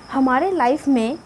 हमारे लाइफ में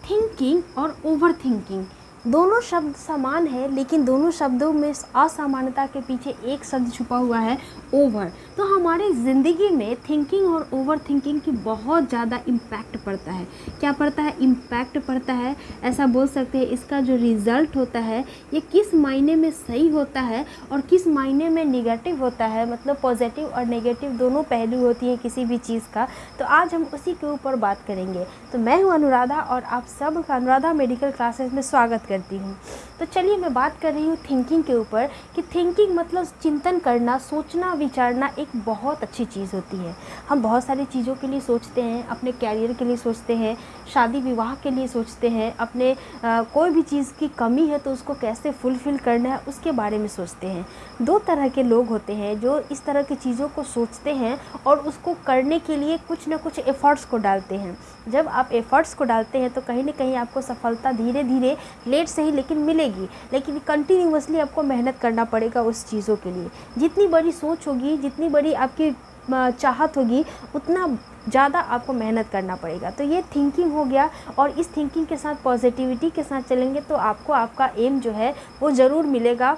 थिंकिंग और ओवर थिंकिंग दोनों शब्द समान है, लेकिन दोनों शब्दों में असामान्यता के पीछे एक शब्द छुपा हुआ है, ओवर। तो हमारे ज़िंदगी में थिंकिंग और ओवर थिंकिंग की बहुत ज़्यादा इम्पैक्ट पड़ता है। क्या पड़ता है? इम्पैक्ट पड़ता है। ऐसा बोल सकते हैं इसका जो रिज़ल्ट होता है ये किस मायने में सही होता है और किस मायने में नेगेटिव होता है। मतलब पॉजिटिव और नेगेटिव दोनों पहलू होती हैं किसी भी चीज़ का। तो आज हम उसी के ऊपर बात करेंगे। तो मैं हूँ अनुराधा और आप सब का अनुराधा मेडिकल क्लासेस में स्वागत करती हूँ। तो चलिए मैं बात कर रही हूँ थिंकिंग के ऊपर कि थिंकिंग मतलब चिंतन करना, सोचना, विचारना एक बहुत अच्छी चीज़ होती है। हम बहुत सारी चीज़ों के लिए सोचते हैं, अपने कैरियर के लिए सोचते हैं, शादी विवाह के लिए सोचते हैं, अपने कोई भी चीज़ की कमी है तो उसको कैसे फुलफ़िल करना है उसके बारे में सोचते हैं। दो तरह के लोग होते हैं जो इस तरह की चीज़ों को सोचते हैं और उसको करने के लिए कुछ ना कुछ एफ़र्ट्स को डालते हैं। जब आप एफ़र्ट्स को डालते हैं तो कहीं ना कहीं आपको सफलता धीरे धीरे, लेट से ही लेकिन मिलेगी, लेकिन कंटिन्यूअसली आपको मेहनत करना पड़ेगा उस चीज़ों के लिए। जितनी बड़ी सोच होगी, जितनी बड़ी आपकी चाहत होगी, उतना ज़्यादा आपको मेहनत करना पड़ेगा। तो ये थिंकिंग हो गया, और इस थिंकिंग के साथ पॉजिटिविटी के साथ चलेंगे तो आपको आपका एम जो है वो ज़रूर मिलेगा,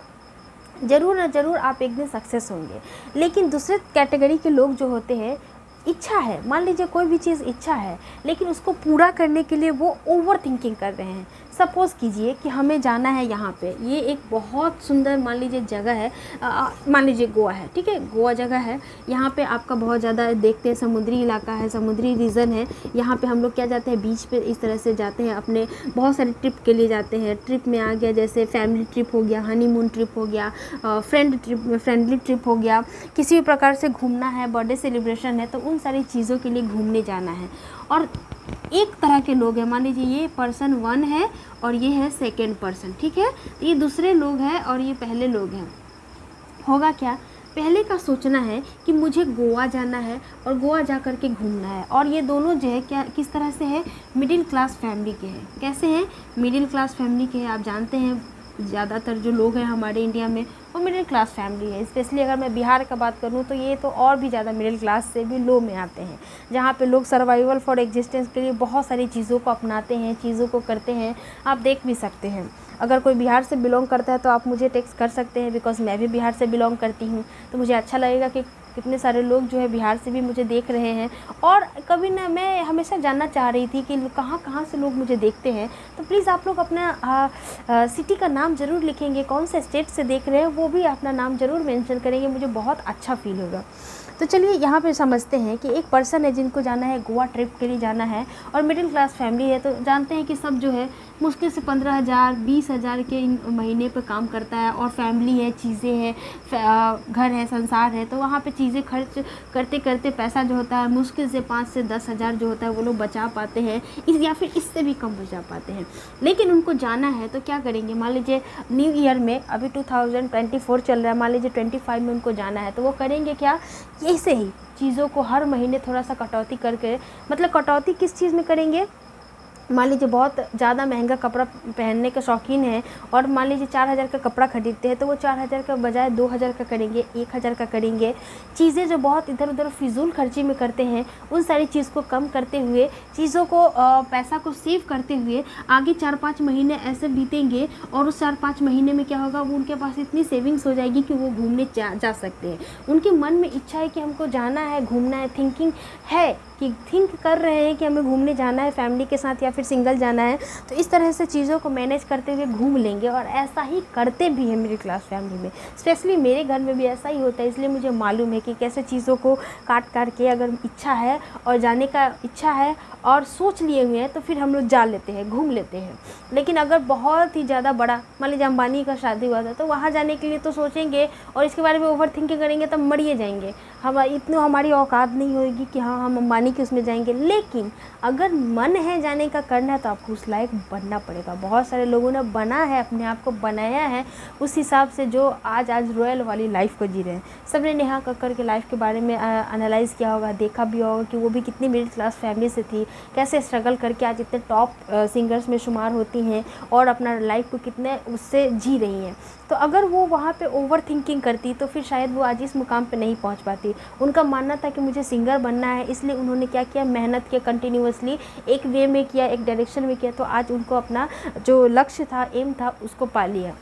ज़रूर ना ज़रूर आप एक दिन सक्सेस होंगे। लेकिन दूसरे कैटेगरी के लोग जो होते हैं, इच्छा है, मान लीजिए कोई भी चीज़ इच्छा है लेकिन उसको पूरा करने के लिए वो ओवर थिंकिंग कर रहे हैं। सपोज़ कीजिए कि हमें जाना है यहाँ पे, ये एक बहुत सुंदर मान लीजिए जगह है, मान लीजिए गोवा है, ठीक है, गोवा जगह है। यहाँ पे आपका बहुत ज़्यादा देखते हैं समुद्री इलाका है, समुद्री रीजन है। यहाँ पे हम लोग क्या जाते हैं, बीच पे इस तरह से जाते हैं, अपने बहुत सारे ट्रिप के लिए जाते हैं। ट्रिप में आ गया जैसे फैमिली ट्रिप हो गया, हनीमून ट्रिप हो गया, फ्रेंडली ट्रिप हो गया, किसी भी प्रकार से घूमना है, बर्थडे सेलिब्रेशन है, तो उन सारी चीज़ों के लिए घूमने जाना है। और एक तरह के लोग हैं, मान लीजिए ये पर्सन 1 है और ये है सेकेंड पर्सन, ठीक है, ये दूसरे लोग हैं और ये पहले लोग हैं। होगा क्या, पहले का सोचना है कि मुझे गोवा जाना है और गोवा जा कर के घूमना है, और ये दोनों जो है क्या किस तरह से है, मिडिल क्लास फैमिली के हैं। कैसे हैं, मिडिल क्लास फैमिली के हैं। आप जानते हैं ज़्यादातर जो लोग हैं हमारे इंडिया में वो मिडिल क्लास फैमिली है। स्पेशली अगर मैं बिहार का बात करूँ तो ये तो और भी ज़्यादा मिडिल क्लास से भी लो में आते हैं, जहाँ पे लोग सर्वाइवल फॉर एग्जिस्टेंस के लिए बहुत सारी चीज़ों को अपनाते हैं, चीज़ों को करते हैं। आप देख भी सकते हैं, अगर कोई बिहार से बिलोंग करता है तो आप मुझे टेक्स्ट कर सकते हैं, बिकॉज़ मैं भी बिहार से बिलोंग करती हूँ। तो मुझे अच्छा लगेगा कि कितने सारे लोग जो है बिहार से भी मुझे देख रहे हैं। और कभी ना, मैं हमेशा जानना चाह रही थी कि कहाँ कहाँ से लोग मुझे देखते हैं। तो प्लीज़ आप लोग अपना सिटी का नाम ज़रूर लिखेंगे, कौन से स्टेट से देख रहे हैं वो भी अपना नाम ज़रूर मेंशन करेंगे, मुझे बहुत अच्छा फील होगा। तो चलिए यहाँ पे समझते हैं कि एक पर्सन है जिनको जाना है गोवा ट्रिप के लिए जाना है, और मिडिल क्लास फैमिली है। तो जानते हैं कि सब जो है मुश्किल से 15,000 20,000 के महीने पे काम करता है, और फैमिली है, चीज़ें हैं, घर है, संसार है। तो वहाँ पे चीज़ें खर्च करते करते पैसा जो होता है मुश्किल से 5 से 10 हज़ार जो होता है वो लोग बचा पाते हैं, या फिर इससे भी कम बचा पाते हैं। लेकिन उनको जाना है तो क्या करेंगे, मान लीजिए न्यू ईयर में, अभी 2024 चल रहा है, मान लीजिए 25 में उनको जाना है, तो वो करेंगे क्या, ऐसे ही चीज़ों को हर महीने थोड़ा सा कटौती करके, मतलब कटौती किस चीज़ में करेंगे, मान लीजिए बहुत ज़्यादा महंगा कपड़ा पहनने के शौकीन है और मान लीजिए 4,000 का कपड़ा खरीदते हैं, तो वो 4,000 का बजाय 2,000 का करेंगे, 1,000 का करेंगे। चीज़ें जो बहुत इधर उधर फिजूल खर्ची में करते हैं उन सारी चीज़ को कम करते हुए, चीज़ों को पैसा को सेव करते हुए आगे 4-5 महीने ऐसे बीतेंगे, और उस 4-5 महीने में क्या होगा, वो उनके पास इतनी सेविंग्स हो जाएगी कि वो घूमने जा सकते हैं। उनके मन में इच्छा है कि हमको जाना है, घूमना है, थिंकिंग है कि थिंक कर रहे हैं कि हमें घूमने जाना है फैमिली के साथ या फिर सिंगल जाना है। तो इस तरह से चीज़ों को मैनेज करते हुए घूम लेंगे, और ऐसा ही करते भी हैं मिडिल क्लास फैमिली में। स्पेशली मेरे घर में भी ऐसा ही होता है, इसलिए मुझे मालूम है कि कैसे चीज़ों को काट के अगर इच्छा है और जाने का इच्छा है और सोच लिए हुए हैं तो फिर हम लोग जा लेते हैं, घूम लेते हैं। लेकिन अगर बहुत ही ज़्यादा बड़ा, मान लीजिए अंबानी का शादी हुआ था, तो वहाँ जाने के लिए तो सोचेंगे और इसके बारे में ओवर थिंकिंग करेंगे तब मरिए जाएंगे। हम इतना हमारी औकात नहीं होगी कि हाँ हम अंबानी के उसमें जाएंगे। लेकिन अगर मन है जाने का, करना है, तो आपको उस लायक बनना पड़ेगा। बहुत सारे लोगों ने बना है, अपने आप को बनाया है उस हिसाब से, जो आज रॉयल वाली लाइफ को जी रहे हैं। सबने नेहा कक्कड़ के लाइफ के बारे में एनालाइज़ किया होगा, देखा भी होगा कि वो भी कितनी मिडिल क्लास फैमिली से थी, कैसे स्ट्रगल करके आज इतने टॉप सिंगर्स में शुमार होती हैं और अपना लाइफ को कितने उससे जी रही हैं। तो अगर वो वहाँ पे ओवर थिंकिंग करती तो फिर शायद वो आज इस मुकाम पे नहीं पहुँच पाती। थी। उनका मानना था कि मुझे सिंगर बनना है, इसलिए उन्होंने क्या किया, मेहनत किया कंटिन्यूअसली, एक वे में किया, एक डायरेक्शन में किया, तो आज उनको अपना जो लक्ष्य था, एम था, उसको पा लिया।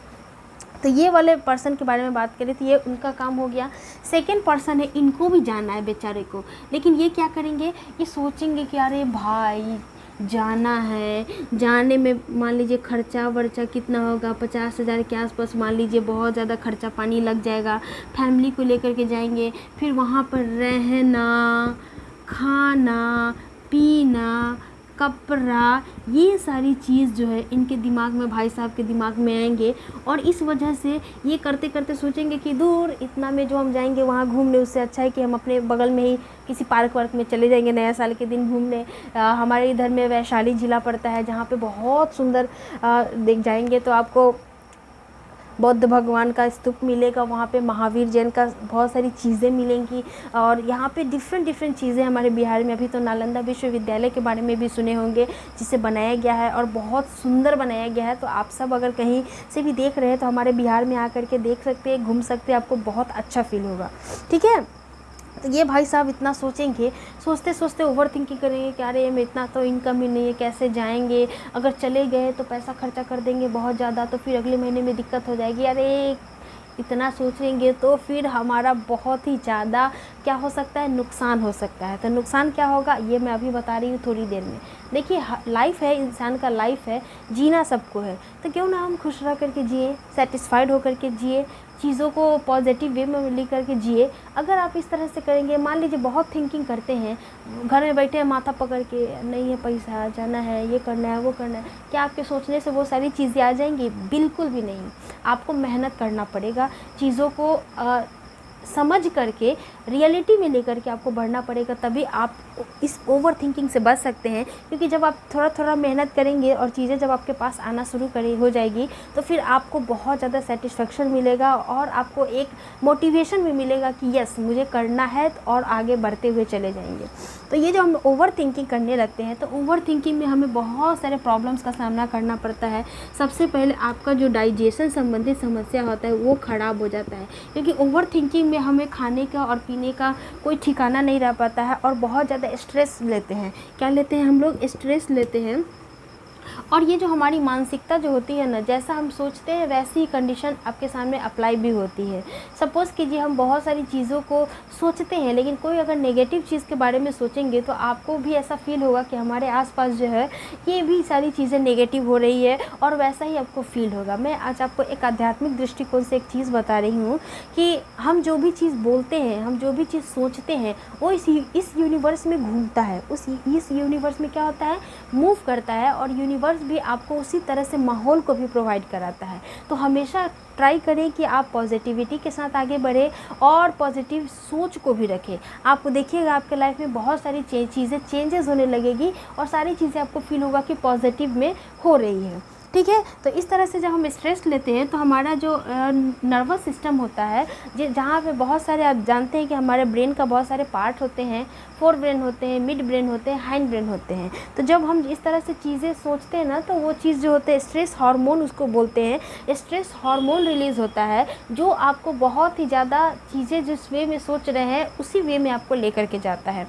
तो ये वाले पर्सन के बारे में बात करें तो ये उनका काम हो गया। सेकंड पर्सन है, इनको भी जाना है बेचारे को, लेकिन ये क्या करेंगे, ये सोचेंगे कि अरे भाई जाना है, जाने में मान लीजिए खर्चा वर्चा कितना होगा, 50,000 के आसपास मान लीजिए, बहुत ज़्यादा खर्चा पानी लग जाएगा। फैमिली को लेकर के जाएंगे, फिर वहाँ पर रहना, खाना पीना, कपड़ा, ये सारी चीज़ जो है इनके दिमाग में, भाई साहब के दिमाग में आएंगे। और इस वजह से ये करते करते सोचेंगे कि दूर इतना में जो हम जाएंगे वहाँ घूमने, उससे अच्छा है कि हम अपने बगल में ही किसी पार्क वार्क में चले जाएंगे नया साल के दिन घूमने। हमारे इधर में वैशाली ज़िला पड़ता है, जहाँ पे बहुत सुंदर देख जाएंगे तो आपको बौद्ध भगवान का स्तूप मिलेगा, वहाँ पे महावीर जैन का बहुत सारी चीज़ें मिलेंगी। और यहाँ पे डिफरेंट चीज़ें हमारे बिहार में, अभी तो नालंदा विश्वविद्यालय के बारे में भी सुने होंगे, जिसे बनाया गया है और बहुत सुंदर बनाया गया है। तो आप सब अगर कहीं से भी देख रहे हैं तो हमारे बिहार में आकर के देख सकते हैं, घूम सकते हैं, आपको बहुत अच्छा फील होगा। ठीक है, तो ये भाई साहब इतना सोचेंगे, सोचते सोचते ओवर थिंकिंग करेंगे कि अरे में इतना तो इनकम ही नहीं है, कैसे जाएंगे, अगर चले गए तो पैसा खर्चा कर देंगे बहुत ज़्यादा, तो फिर अगले महीने में दिक्कत हो जाएगी। अरे इतना सोचेंगे तो फिर हमारा बहुत ही ज़्यादा क्या हो सकता है, नुकसान हो सकता है। तो नुकसान क्या होगा ये मैं अभी बता रही हूँ थोड़ी देर में। देखिए लाइफ है, इंसान का लाइफ है, जीना सबको है, तो क्यों ना हम खुश रह करके जिए, सेटिस्फाइड होकर के जिए, चीज़ों को पॉजिटिव वे में ले करके जिए। अगर आप इस तरह से करेंगे, मान लीजिए बहुत थिंकिंग करते हैं, घर में बैठे हैं माथा पकड़ के, नहीं है पैसा, जाना है, ये करना है, वो करना है, क्या आपके सोचने से वो सारी चीज़ें आ जाएंगी? बिल्कुल भी नहीं। आपको मेहनत करना पड़ेगा, चीज़ों को समझ करके रियलिटी में लेकर के आपको बढ़ना पड़ेगा, तभी आप इस ओवर थिंकिंग से बच सकते हैं। क्योंकि जब आप थोड़ा थोड़ा मेहनत करेंगे और चीज़ें जब आपके पास आना शुरू हो जाएगी तो फिर आपको बहुत ज़्यादा सेटिस्फेक्शन मिलेगा और आपको एक मोटिवेशन भी मिलेगा कि यस मुझे करना है, और आगे बढ़ते हुए चले जाएंगे। तो ये जो हम ओवर थिंकिंग करने लगते हैं तो ओवर थिंकिंग में हमें बहुत सारे प्रॉब्लम्स का सामना करना पड़ता है। सबसे पहले आपका जो डाइजेशन संबंधित समस्या होता है वो ख़राब हो जाता है, क्योंकि ओवर थिंकिंग में हमें खाने का और पीने का कोई ठिकाना नहीं रह पाता है और बहुत ज़्यादा स्ट्रेस लेते हैं। क्या लेते हैं हम लोग? स्ट्रेस लेते हैं। और ये जो हमारी मानसिकता जो होती है ना, जैसा हम सोचते हैं वैसी ही कंडीशन आपके सामने अप्लाई भी होती है। सपोज़ कीजिए हम बहुत सारी चीज़ों को सोचते हैं, लेकिन कोई अगर नेगेटिव चीज़ के बारे में सोचेंगे तो आपको भी ऐसा फील होगा कि हमारे आसपास जो है ये भी सारी चीज़ें नेगेटिव हो रही है, और वैसा ही आपको फील होगा। मैं आज आपको एक आध्यात्मिक दृष्टिकोण से एक चीज़ बता रही हूँ कि हम जो भी चीज़ बोलते हैं, हम जो भी चीज़ सोचते हैं, वो इस यूनिवर्स में घूमता है, इस यूनिवर्स में क्या होता है, मूव करता है, और यूनिवर्स भी आपको उसी तरह से माहौल को भी प्रोवाइड कराता है। तो हमेशा ट्राई करें कि आप पॉजिटिविटी के साथ आगे बढ़ें और पॉजिटिव सोच को भी रखें। आपको देखिएगा आपके लाइफ में बहुत सारी चीज़ें चेंजेस होने लगेगी और सारी चीज़ें आपको फील होगा कि पॉजिटिव में हो रही है। ठीक है, तो इस तरह से जब हम स्ट्रेस लेते हैं तो हमारा जो नर्वस सिस्टम होता है, जहाँ पे बहुत सारे, आप जानते हैं कि हमारे ब्रेन का बहुत सारे पार्ट होते हैं, फोर ब्रेन होते हैं, मिड ब्रेन होते हैं, हाइंड ब्रेन होते हैं। तो जब हम इस तरह से चीज़ें सोचते हैं ना, तो वो चीज़ जो होते हैं स्ट्रेस हार्मोन उसको बोलते हैं, स्ट्रेस हार्मोन रिलीज़ होता है, जो आपको बहुत ही ज़्यादा चीज़ें जिस वे में सोच रहे हैं उसी वे में आपको लेकर के जाता है।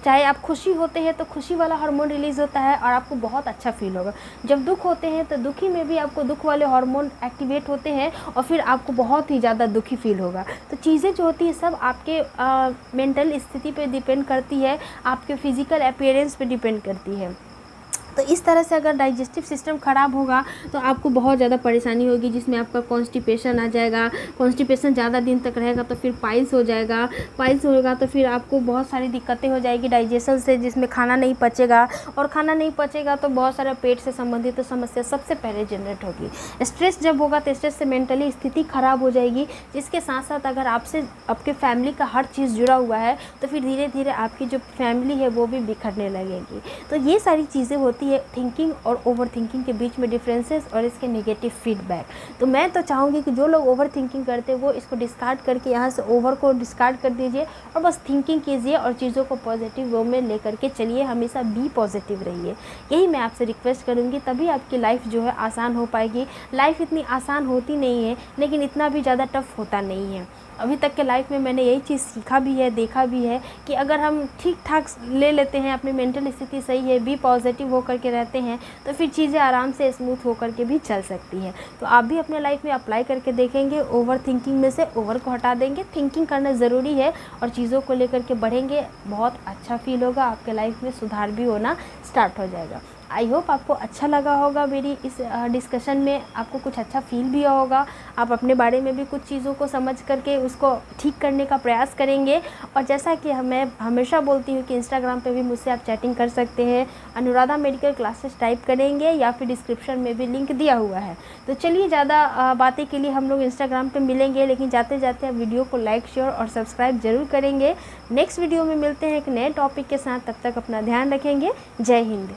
चाहे आप खुशी होते हैं तो खुशी वाला हार्मोन रिलीज़ होता है और आपको बहुत अच्छा फील होगा। जब दुख होते हैं तो दुखी में भी आपको दुख वाले हार्मोन एक्टिवेट होते हैं और फिर आपको बहुत ही ज़्यादा दुखी फील होगा। तो चीज़ें जो होती है सब आपके मेंटल स्थिति पे डिपेंड करती है, आपके फिज़िकल अपीयरेंस पे डिपेंड करती है। तो इस तरह से अगर डाइजेस्टिव सिस्टम ख़राब होगा तो आपको बहुत ज़्यादा परेशानी होगी, जिसमें आपका कॉन्स्टिपेशन आ जाएगा। कॉन्स्टिपेशन ज़्यादा दिन तक रहेगा तो फिर पाइल्स हो जाएगा, पाइल्स होगा तो फिर आपको बहुत सारी दिक्कतें हो जाएगी डाइजेशन से, जिसमें खाना नहीं पचेगा, और खाना नहीं पचेगा तो बहुत सारा पेट से संबंधित तो समस्या सबसे पहले जनरेट होगी। स्ट्रेस जब होगा तो स्ट्रेस से मेंटली स्थिति ख़राब हो जाएगी, जिसके साथ साथ अगर आपसे आपके फैमिली का हर चीज़ जुड़ा हुआ है तो फिर धीरे धीरे आपकी जो फैमिली है वो भी बिखरने लगेगी। तो ये सारी चीज़ें होती है थिंकिंग और ओवर थिंकिंग के बीच में डिफरेंसेस और इसके नेगेटिव फीडबैक। तो मैं तो चाहूँगी कि जो लोग ओवर थिंकिंग करते हैं वो इसको डिस्कार्ड करके यहाँ से ओवर को डिस्कार्ड कर दीजिए और बस थिंकिंग कीजिए और चीज़ों को पॉजिटिव वे में लेकर के चलिए। हमेशा बी पॉजिटिव रहिए, यही मैं आपसे रिक्वेस्ट करूँगी, तभी आपकी लाइफ जो है आसान हो पाएगी। लाइफ इतनी आसान होती नहीं है, लेकिन इतना भी ज़्यादा टफ होता नहीं है। अभी तक के लाइफ में मैंने यही चीज़ सीखा भी है, देखा भी है कि अगर हम ठीक ठाक ले लेते हैं, अपनी मेंटल स्थिति सही है, बी पॉजिटिव होकर के रहते हैं, तो फिर चीज़ें आराम से स्मूथ होकर के भी चल सकती है। तो आप भी अपने लाइफ में अप्लाई करके देखेंगे, ओवर थिंकिंग में से ओवर को हटा देंगे, थिंकिंग करना ज़रूरी है और चीज़ों को लेकर के बढ़ेंगे, बहुत अच्छा फील होगा, आपके लाइफ में सुधार भी होना स्टार्ट हो जाएगा। आई होप आपको अच्छा लगा होगा मेरी इस डिस्कशन में, आपको कुछ अच्छा फील भी होगा, आप अपने बारे में भी कुछ चीज़ों को समझ करके उसको ठीक करने का प्रयास करेंगे। और जैसा कि मैं हमेशा बोलती हूँ कि इंस्टाग्राम पे भी मुझसे आप चैटिंग कर सकते हैं, अनुराधा मेडिकल क्लासेस टाइप करेंगे या फिर डिस्क्रिप्शन में भी लिंक दिया हुआ है। तो चलिए, ज़्यादा बातें के लिए हम लोग इंस्टाग्राम पे मिलेंगे, लेकिन जाते जाते आप वीडियो को लाइक, शेयर और सब्सक्राइब जरूर करेंगे। नेक्स्ट वीडियो में मिलते हैं एक नए टॉपिक के साथ, तब तक अपना ध्यान रखेंगे। जय हिंद।